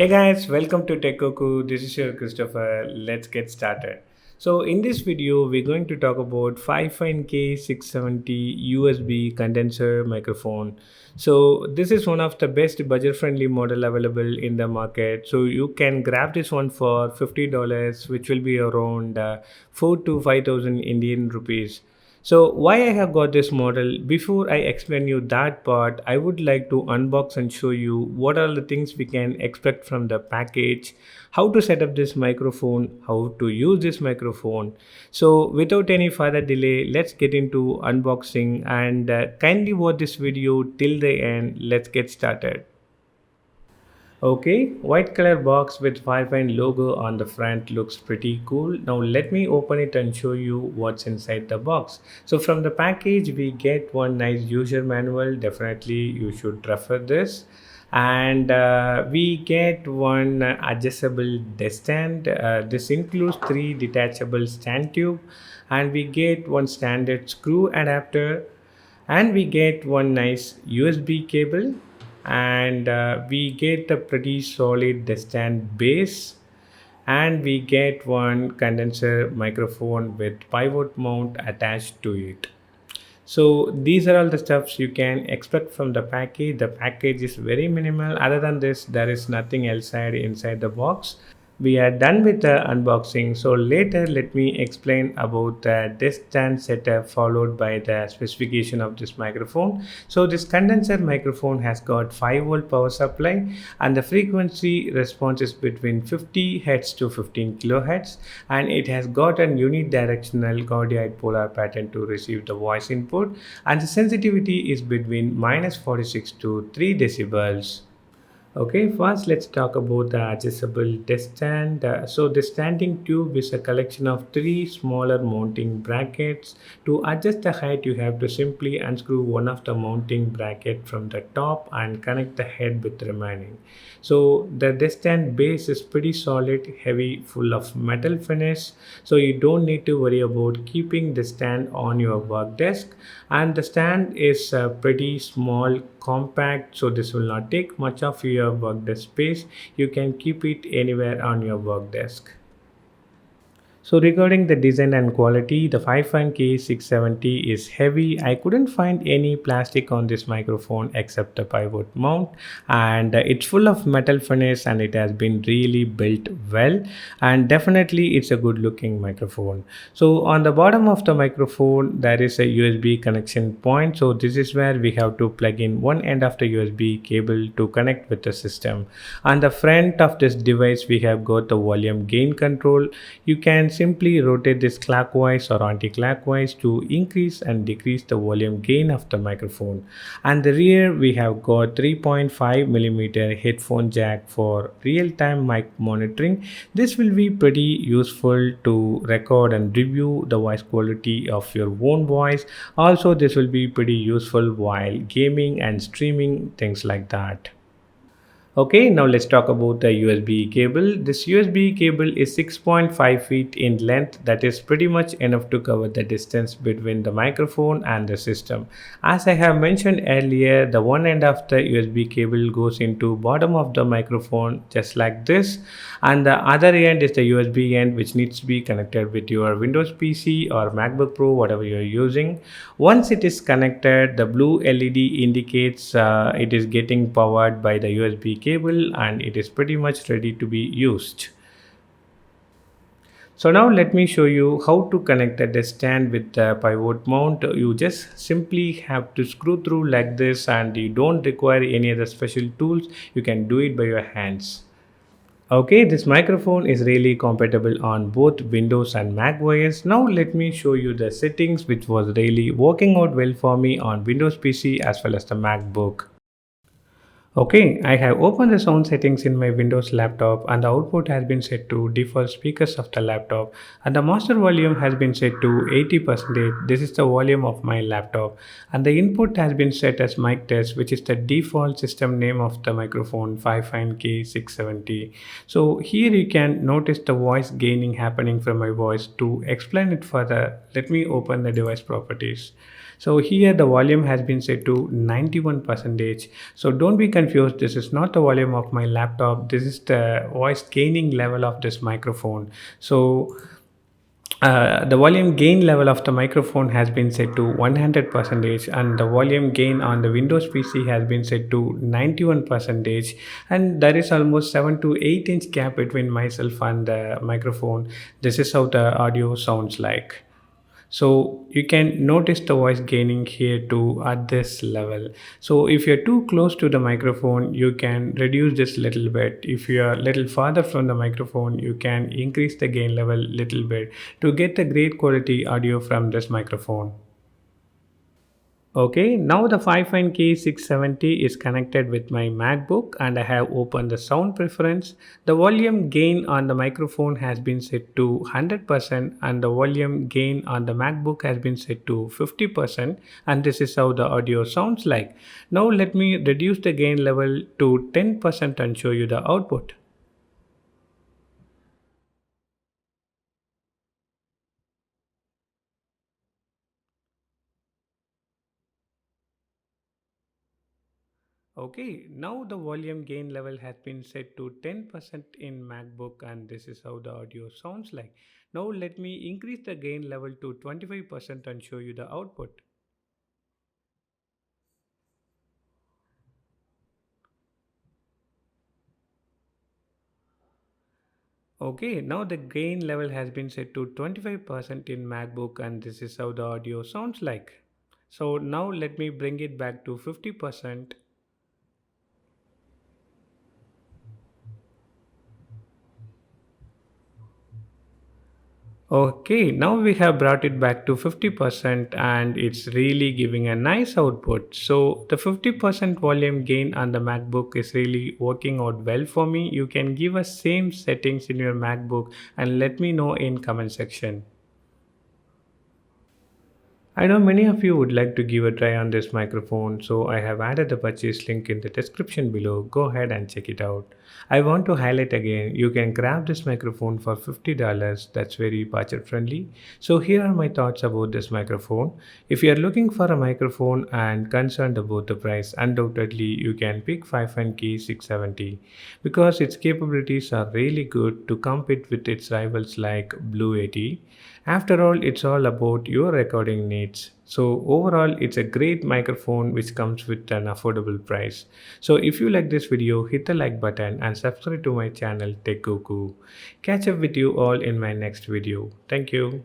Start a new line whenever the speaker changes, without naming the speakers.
Hey guys, welcome to Techoku. This is your Christopher. Let's get started. So in this video, we're going to talk about Fifine K670 USB condenser microphone. So this is one of the best budget-friendly model available in the market. So you can grab this one for $50, which will be around 4 to 5,000 Indian rupees. So why I have got this model, before I explain you that part, I would like to unbox and show you what are the things we can expect from the package, how to set up this microphone, how to use this microphone. So without any further delay, let's get into unboxing and kindly watch this video till the end. Let's get started. Okay, white color box with Firefine logo on the front looks pretty cool. Now let me open it and show you what's inside the box. So from the package we get one nice user manual. Definitely you should refer this. And we get one adjustable desk stand. This includes three detachable stand tube, and we get one standard screw adapter, and we get one nice USB cable, and we get a pretty solid distant base, and we get one condenser microphone with pivot mount attached to it. So these are all the stuffs you can expect from the package. The package is very minimal. Other than this, there is nothing else inside the box. We are done with the unboxing. So later, let me explain about the desk stand setup followed by the specification of this microphone. So this condenser microphone has got 5-volt power supply, and the frequency response is between 50 Hz to 15 kilohertz, and it has got a unidirectional cardioid polar pattern to receive the voice input, and the sensitivity is between -46 to 3 decibels. Okay, first let's talk about the adjustable desk stand. So the standing tube is a collection of three smaller mounting brackets. To adjust the height, you have to simply unscrew one of the mounting bracket from the top and connect the head with the remaining. So the desk stand base is pretty solid, heavy, full of metal finish. So you don't need to worry about keeping the stand on your work desk. And the stand is pretty small, compact, so this will not take much of your work desk space. You can keep it anywhere on your work desk. So regarding the design and quality, the Fifine K670 is heavy. I couldn't find any plastic on this microphone except the pivot mount, and it's full of metal finish, and it has been really built well, and definitely it's a good looking microphone. So on the bottom of the microphone there is a USB connection point. So this is where we have to plug in one end of the USB cable to connect with the system. On the front of this device we have got the volume gain control. You can simply rotate this clockwise or anti-clockwise to increase and decrease the volume gain of the microphone. And the rear we have got 3.5mm headphone jack for real-time mic monitoring. This will be pretty useful to record and review the voice quality of your own voice. Also this will be pretty useful while gaming and streaming, things like that. Okay, now let's talk about the USB cable. This USB cable is 6.5 feet in length. That is pretty much enough to cover the distance between the microphone and the system. As I have mentioned earlier, the one end of the USB cable goes into bottom of the microphone just like this, and the other end is the USB end, which needs to be connected with your Windows PC or MacBook Pro, whatever you're using. Once it is connected, the blue LED indicates it is getting powered by the USB cable, and it is pretty much ready to be used. So now let me show you how to connect the desk stand with the pivot mount. You just simply have to screw through like this, and you don't require any other special tools. You can do it by your hands. Okay, this microphone is really compatible on both Windows and Mac OS. Now let me show you the settings which was really working out well for me on Windows PC as well as the MacBook. Okay, I have opened the sound settings in my Windows laptop, and the output has been set to default speakers of the laptop, and the master volume has been set to 80%. This is the volume of my laptop, and the input has been set as mic test, which is the default system name of the microphone Fifine K670. So here you can notice the voice gaining happening from my voice. To explain it further, let me open the device properties. So here the volume has been set to 91 percentage. So don't be confused. This is not the volume of my laptop. This is the voice gaining level of this microphone. So the volume gain level of the microphone has been set to 100 percentage, and the volume gain on the Windows PC has been set to 91 percentage, and there is almost 7 to 8 inch gap between myself and the microphone. This is how the audio sounds like. So you can notice the voice gaining here too at this level. So if you're too close to the microphone, you can reduce this little bit. If you're a little farther from the microphone, you can increase the gain level little bit to get the great quality audio from this microphone. Okay, now the Fifine K670 is connected with my MacBook and I have opened the sound preference. The volume gain on the microphone has been set to 100% and the volume gain on the MacBook has been set to 50%, and this is how the audio sounds like. Now let me reduce the gain level to 10% and show you the output. Okay, now the volume gain level has been set to 10% in MacBook, and this is how the audio sounds like. Now let me increase the gain level to 25% and show you the output. Okay, now the gain level has been set to 25% in MacBook, and this is how the audio sounds like. So now let me bring it back to 50%. Okay, now we have brought it back to 50% and it's really giving a nice output. So the 50% volume gain on the MacBook is really working out well for me. You can give us same settings in your MacBook and let me know in comment section. I know many of you would like to give a try on this microphone, so I have added the purchase link in the description below. Go ahead and check it out. I want to highlight again, you can grab this microphone for $50. That's very budget friendly. So here are my thoughts about this microphone. If you are looking for a microphone and concerned about the price, undoubtedly you can pick 5K670 because its capabilities are really good to compete with its rivals like Blue Yeti. After all, it's all about your recording needs. So overall, it's a great microphone which comes with an affordable price. So if you like this video, hit the like button and subscribe to my channel Tech Cuckoo. Catch up with you all in my next video. Thank you.